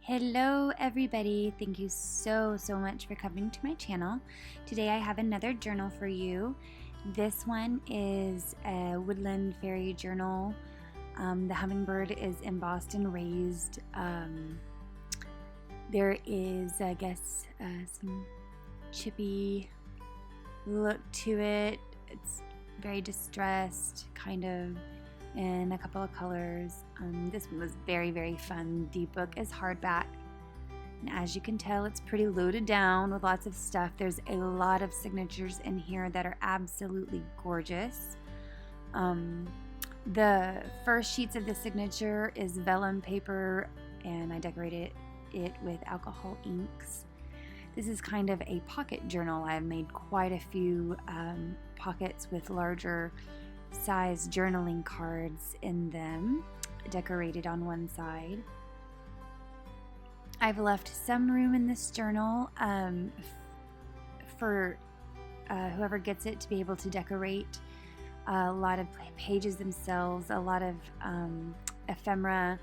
Hello everybody, thank you so much for coming to my channel. Today I have another journal for you. This one is a Woodland fairy journal. The hummingbird is embossed and raised. There is, I guess, some chippy look to it. It's very distressed, kind of, in a couple of colors. This one was very fun. The book is hardback, and as you can tell, it's pretty loaded down with lots of stuff. There's a lot of signatures in here that are absolutely gorgeous. The first sheets of the signature is vellum paper, and I decorated it with alcohol inks. This is kind of a pocket journal. I've made quite a few pockets with larger size journaling cards in them, decorated on one side. I've left some room in this journal for whoever gets it to be able to decorate a lot of pages themselves. A lot of ephemera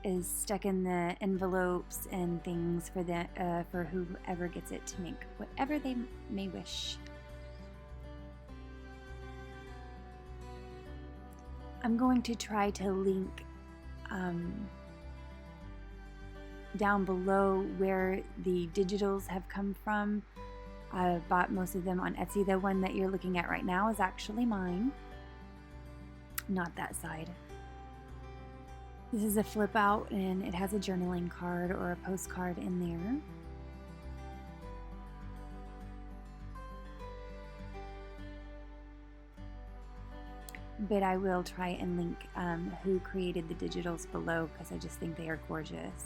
is stuck in the envelopes and things for whoever gets it to make whatever they may wish. I'm going to try to link down below where the digitals have come from. I bought most of them on Etsy. The one that you're looking at right now is actually mine, not that side. This is a flip out, and it has a journaling card or a postcard in there. But I will try and link who created the digitals below, because I just think they are gorgeous.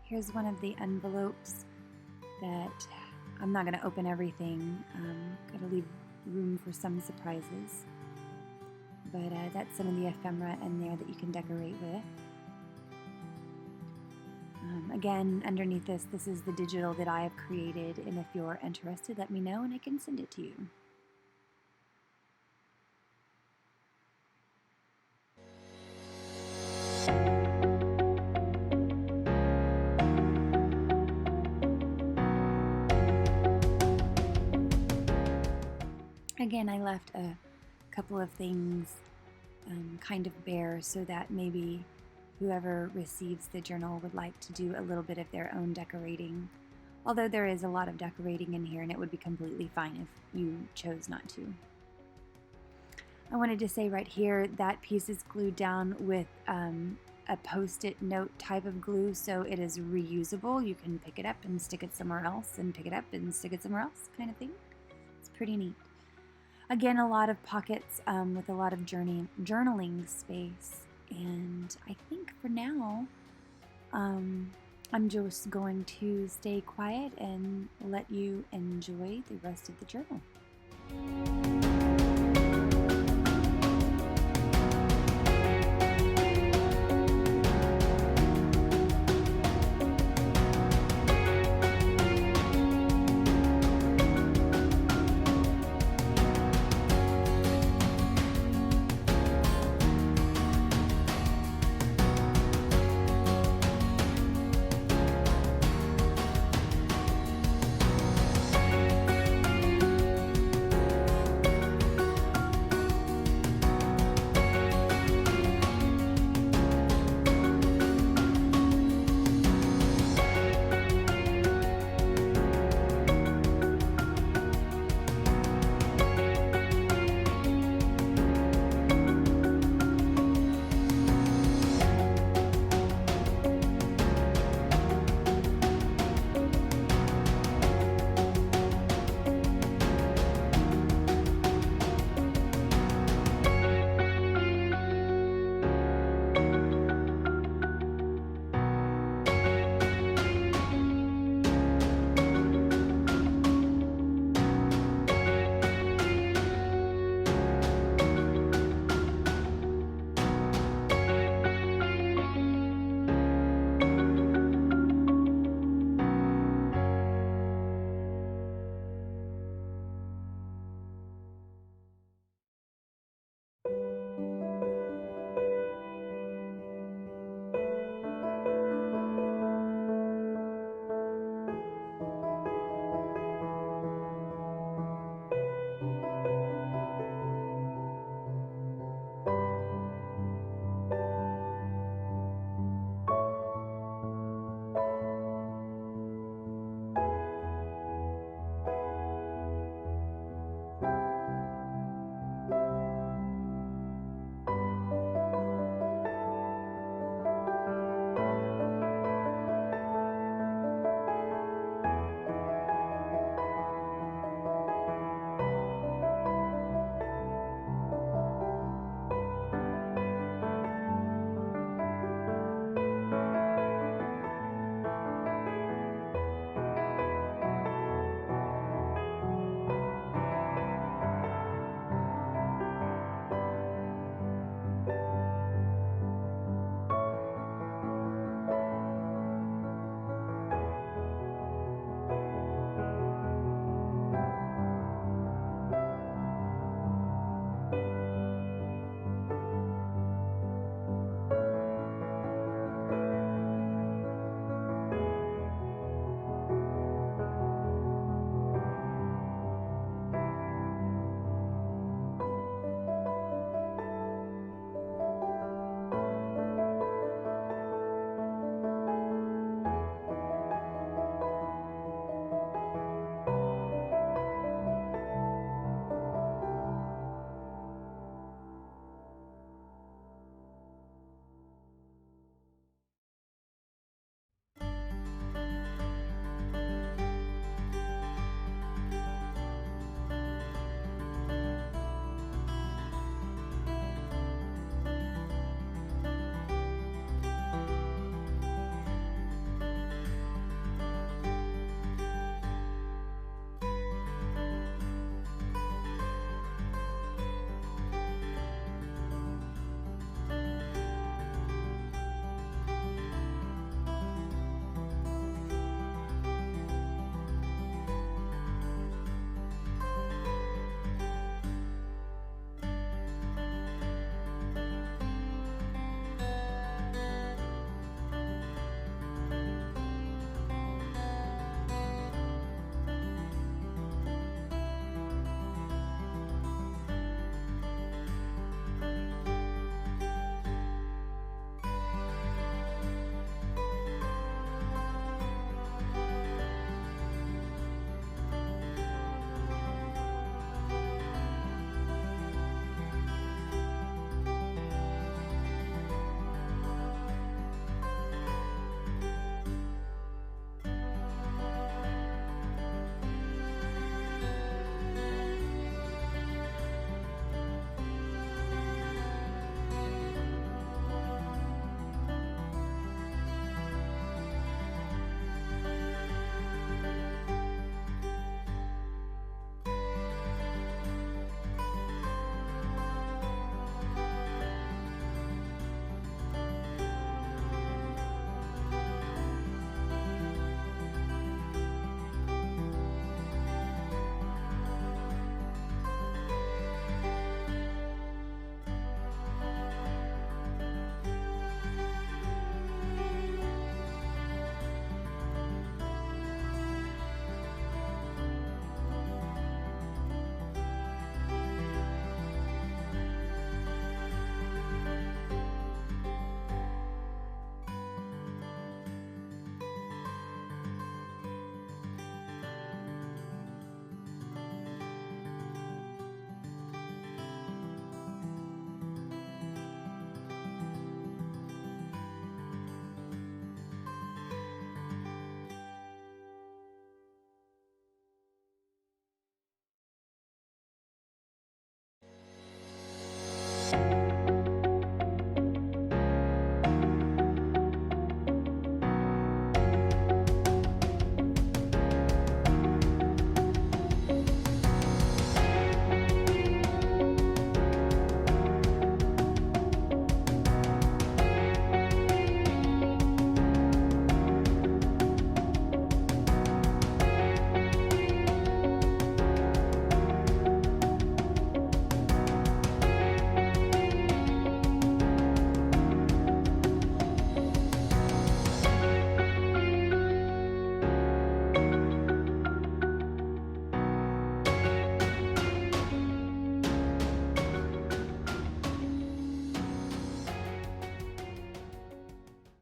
Here's one of the envelopes that I'm not going to open everything. Got to leave room for some surprises. But that's some of the ephemera in there that you can decorate with. Again, underneath this is the digital that I have created, and if you're interested, let me know and I can send it to you. Again, I left a couple of things kind of bare so that maybe whoever receives the journal would like to do a little bit of their own decorating. Although there is a lot of decorating in here, and it would be completely fine if you chose not to. I wanted to say right here, that piece is glued down with a post-it note type of glue, so it is reusable. You can pick it up and stick it somewhere else, and pick it up and stick it somewhere else, kind of thing. It's pretty neat. Again, a lot of pockets with a lot of journaling space. And I think for now, I'm just going to stay quiet and let you enjoy the rest of the journal.